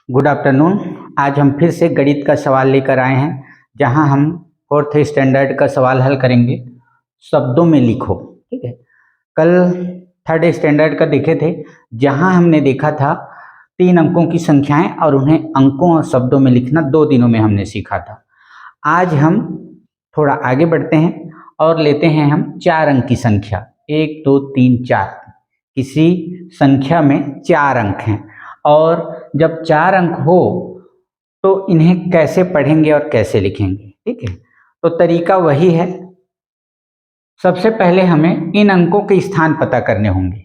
Good afternoon. आज हम फिर से गणित का सवाल लेकर आए हैं, जहां हम 4th स्टैंडर्ड का सवाल हल करेंगे। शब्दों में लिखो। ठीक है, कल 3rd स्टैंडर्ड का देखे थे, जहां हमने देखा था 3 अंकों की संख्याएं और उन्हें अंकों और शब्दों में लिखना 2 दिनों में हमने सीखा था। आज हम थोड़ा आगे बढ़ते हैं और लेते हैं हम 4 अंक की संख्या। 1 2 3 4। किसी संख्या में 4 अंक हैं और जब 4 अंक हो तो इन्हें कैसे पढ़ेंगे और कैसे लिखेंगे। ठीक है, तो तरीका वही है। सबसे पहले हमें इन अंकों के स्थान पता करने होंगे।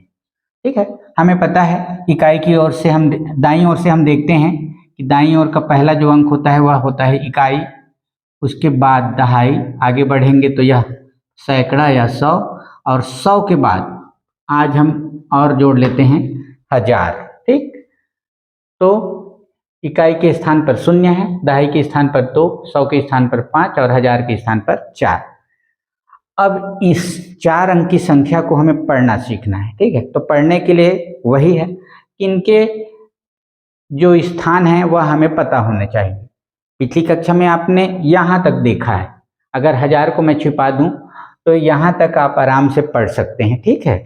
ठीक है, हमें पता है इकाई की ओर से हम दाईं ओर से हम देखते हैं कि दाईं ओर का पहला जो अंक होता है वह होता है इकाई, उसके बाद दहाई, आगे बढ़ेंगे तो यह सैकड़ा या 100, और 100 के बाद आज हम और जोड़ लेते हैं 1000। ठीक, तो इकाई के स्थान पर 0 है, दहाई के स्थान पर 2, 100 के स्थान पर 5 और 1000 के स्थान पर 4। अब इस 4 अंक की संख्या को हमें पढ़ना सीखना है। ठीक है, तो पढ़ने के लिए वही है कि इनके जो स्थान है वह हमें पता होने चाहिए। पिछली कक्षा में आपने यहाँ तक देखा है, अगर 1000 को मैं छिपा दूं तो यहाँ तक आप आराम से पढ़ सकते हैं। ठीक है,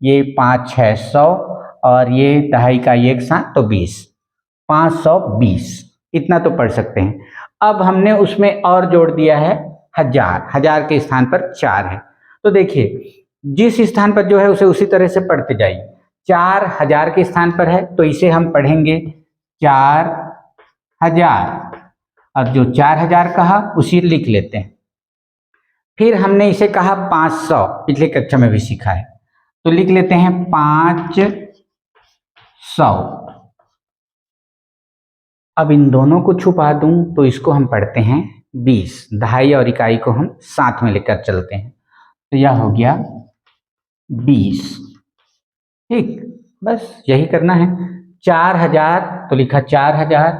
ये 5 6 100 और ये दहाई का एक साथ तो 20, 520, इतना तो पढ़ सकते हैं। अब हमने उसमें और जोड़ दिया है 1000, 1000 के स्थान पर 4 है। तो देखिए, जिस स्थान पर जो है उसे उसी तरह से पढ़ते जाइए। 4 1000 के स्थान पर है तो इसे हम पढ़ेंगे 4000, और जो 4000 कहा उसी लिख लेते हैं। फिर हमने इसे कहा 500, पिछले कक्षा में भी सीखा है, तो लिख लेते हैं 500। अब इन दोनों को छुपा दूं तो इसको हम पढ़ते हैं 20। दहाई और इकाई को हम साथ में लेकर चलते हैं, तो यह हो गया 20। ठीक, बस यही करना है। 4000 तो लिखा 4000,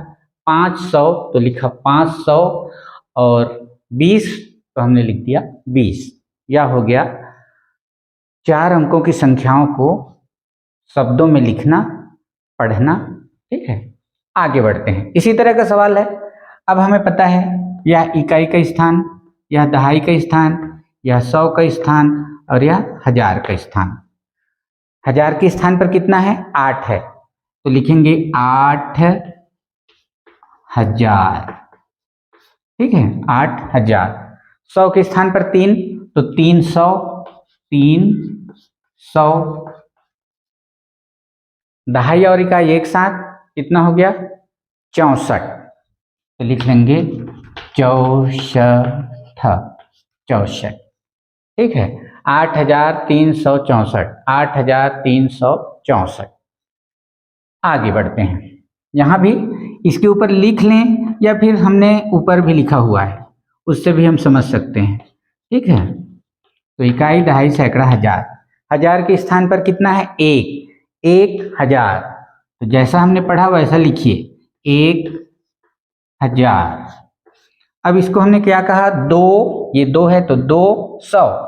500 तो लिखा 500 और 20 तो हमने लिख दिया 20। यह हो गया 4 अंकों की संख्याओं को शब्दों में लिखना, पढ़ना। ठीक है, आगे बढ़ते हैं। इसी तरह का सवाल है। अब हमें पता है यह इकाई का स्थान, यह दहाई का स्थान, यह 100 का स्थान और यह 1000 का स्थान। 1000 के स्थान पर कितना है? 8 है, तो लिखेंगे 8000। ठीक है, 8000। 100 के स्थान पर 3 तो 300, 300। दहाई और इकाई एक साथ कितना हो गया? 64, तो लिख लेंगे 64। ठीक है, 8364, 8364। आगे बढ़ते हैं। यहाँ भी इसके ऊपर लिख लें या फिर हमने ऊपर भी लिखा हुआ है उससे भी हम समझ सकते हैं। ठीक है, तो इकाई दहाई सैकड़ा 1000। 1000 के स्थान पर कितना है? 1, 1000। तो जैसा हमने पढ़ा वैसा लिखिए, 1000। अब इसको हमने क्या कहा? 2, ये 2 है तो 200,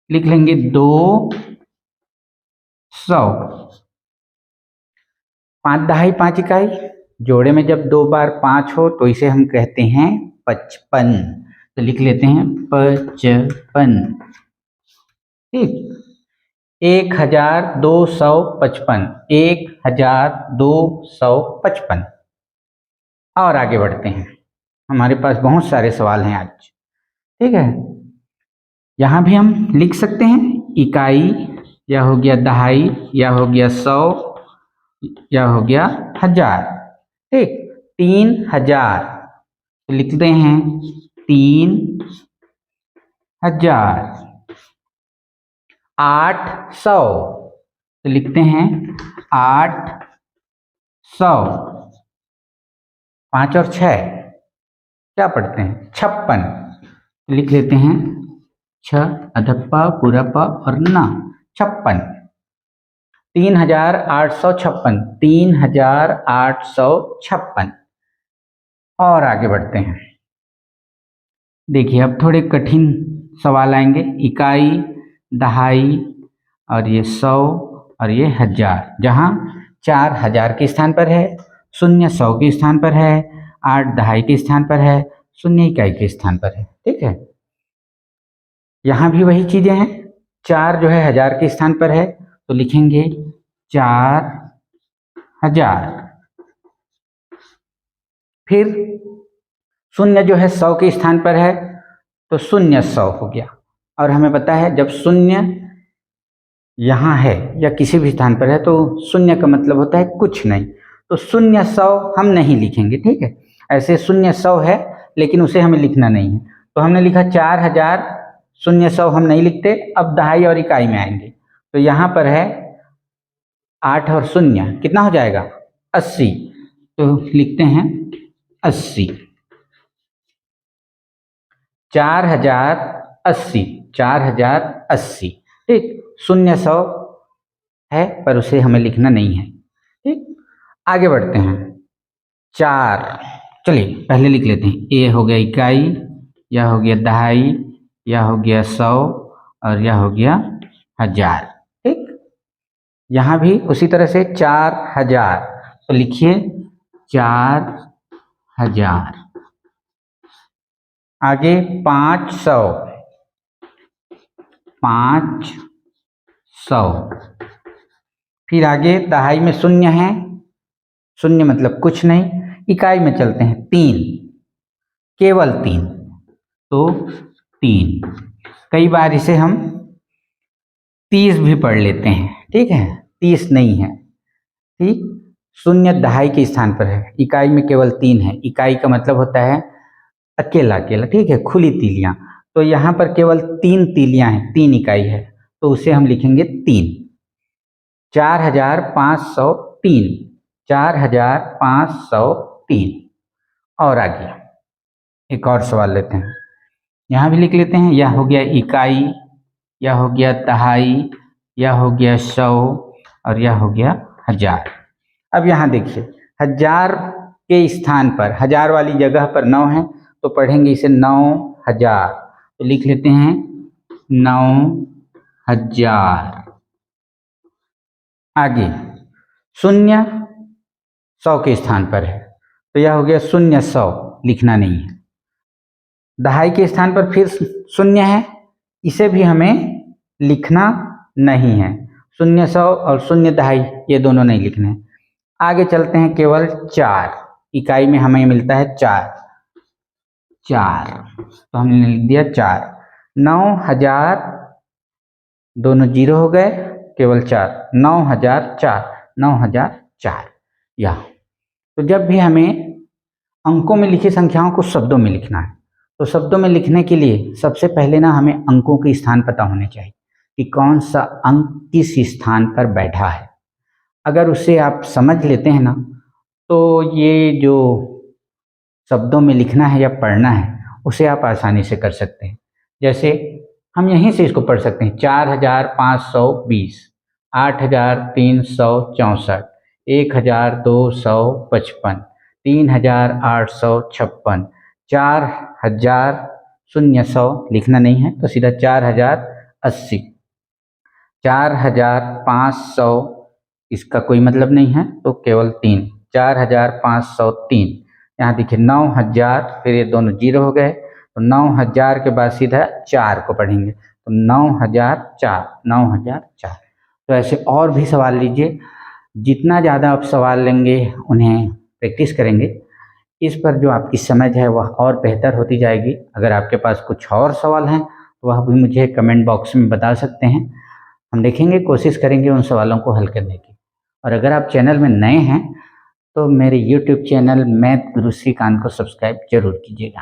लिख लेंगे 200। 5 दहाई 5 इकाई, जोड़े में जब 2 बार 5 हो तो इसे हम कहते हैं 55, तो लिख लेते हैं 55। ठीक, 1255, 1255। और आगे बढ़ते हैं, हमारे पास बहुत सारे सवाल हैं आज। ठीक है, यहाँ भी हम लिख सकते हैं इकाई, या हो गया दहाई, या हो गया 100, या हो गया 1000। ठीक, 3000, तो लिखते हैं 3000। 800, तो लिखते हैं 800। 5 और 6 क्या पढ़ते हैं? 56, लिख लेते हैं 6 अधप्पा पूरा प और ना 56। 3856, 3856। और आगे बढ़ते हैं। देखिए, अब थोड़े कठिन सवाल आएंगे। इकाई, दहाई और ये 100 और ये 1000, जहाँ 4000 के स्थान पर है शून्य 100 के स्थान पर है, 8 दहाई के स्थान पर है, शून्य इकाई के स्थान पर है। ठीक है, यहाँ भी वही चीजें हैं। 4 जो है 1000 के स्थान पर है तो लिखेंगे 4000। फिर शून्य जो है 100 के स्थान पर है तो शून्य 100 हो गया। और हमें पता है जब शून्य यहाँ है या किसी भी स्थान पर है तो शून्य का मतलब होता है कुछ नहीं, तो शून्य 100 हम नहीं लिखेंगे। ठीक है, ऐसे शून्य 100 है लेकिन उसे हमें लिखना नहीं है, तो हमने लिखा 4000, शून्य 100 हम नहीं लिखते। अब दहाई और इकाई में आएंगे तो यहाँ पर है 8 और शून्य कितना हो जाएगा 80, तो लिखते हैं 80। 4080, 4080। ठीक, शून्य 100 है पर उसे हमें लिखना नहीं है। ठीक, आगे बढ़ते हैं। 4, चलिए पहले लिख लेते हैं। ये हो गया इकाई, यह हो गया दहाई, यह हो गया 100 और यह हो गया 1000। ठीक, यहाँ भी उसी तरह से 4000, तो लिखिए 4000। आगे 500, 500। फिर आगे दहाई में शून्य है, शून्य मतलब कुछ नहीं। इकाई में चलते हैं 3, केवल 3, तो 3। कई बार इसे हम 30 भी पढ़ लेते हैं। ठीक है, 30 नहीं है। ठीक, शून्य दहाई के स्थान पर है, इकाई में केवल 3 है। इकाई का मतलब होता है अकेला अकेला। ठीक है, खुली तीलियां, तो यहाँ पर केवल 3 तीलियां हैं, 3 इकाई है, तो उसे हम लिखेंगे 3। 4503, 4503। और आगे एक और सवाल लेते हैं, यहाँ भी लिख लेते हैं। यह हो गया इकाई, यह हो गया दहाई, यह हो गया 100 और यह हो गया 1000। अब यहाँ देखिए 1000 के स्थान पर, 1000 वाली जगह पर 9 है तो पढ़ेंगे इसे 9000, तो लिख लेते हैं 9000। आगे शून्य 100 के स्थान पर है तो यह हो गया शून्य 100, लिखना नहीं है। दहाई के स्थान पर फिर शून्य है, इसे भी हमें लिखना नहीं है। शून्य 100 और शून्य दहाई ये दोनों नहीं लिखने हैं। आगे चलते हैं केवल 4, इकाई में हमें मिलता है 4, तो हमने लिख दिया 4। 9000, दोनों जीरो हो गए, केवल 4, 9004, 9004। यह तो जब भी हमें अंकों में लिखी संख्याओं को शब्दों में लिखना है तो शब्दों में लिखने के लिए सबसे पहले ना हमें अंकों के स्थान पता होने चाहिए कि कौन सा अंक किस स्थान पर बैठा है। अगर उसे आप समझ लेते हैं ना तो ये जो शब्दों में लिखना है या पढ़ना है उसे आप आसानी से कर सकते हैं। जैसे हम यहीं से इसको पढ़ सकते हैं, 4520, 8364, 1255, 3856, 4000 लिखना नहीं है तो सीधा 4080, 4500 इसका कोई मतलब नहीं है तो केवल 3, 4503। यहाँ देखिए 9000, फिर ये दोनों जीरो हो गए तो 9000 के बाद सीधा 4 को पढ़ेंगे तो 9004, 9004। तो ऐसे और भी सवाल लीजिए, जितना ज़्यादा आप सवाल लेंगे उन्हें प्रैक्टिस करेंगे, इस पर जो आपकी समझ है वह और बेहतर होती जाएगी। अगर आपके पास कुछ और सवाल हैं तो वह भी मुझे कमेंट बॉक्स में बता सकते हैं, हम देखेंगे, कोशिश करेंगे उन सवालों को हल करने की। और अगर आप चैनल में नए हैं तो मेरे YouTube चैनल मैथ गुरु श्रीकांत को सब्सक्राइब जरूर कीजिएगा।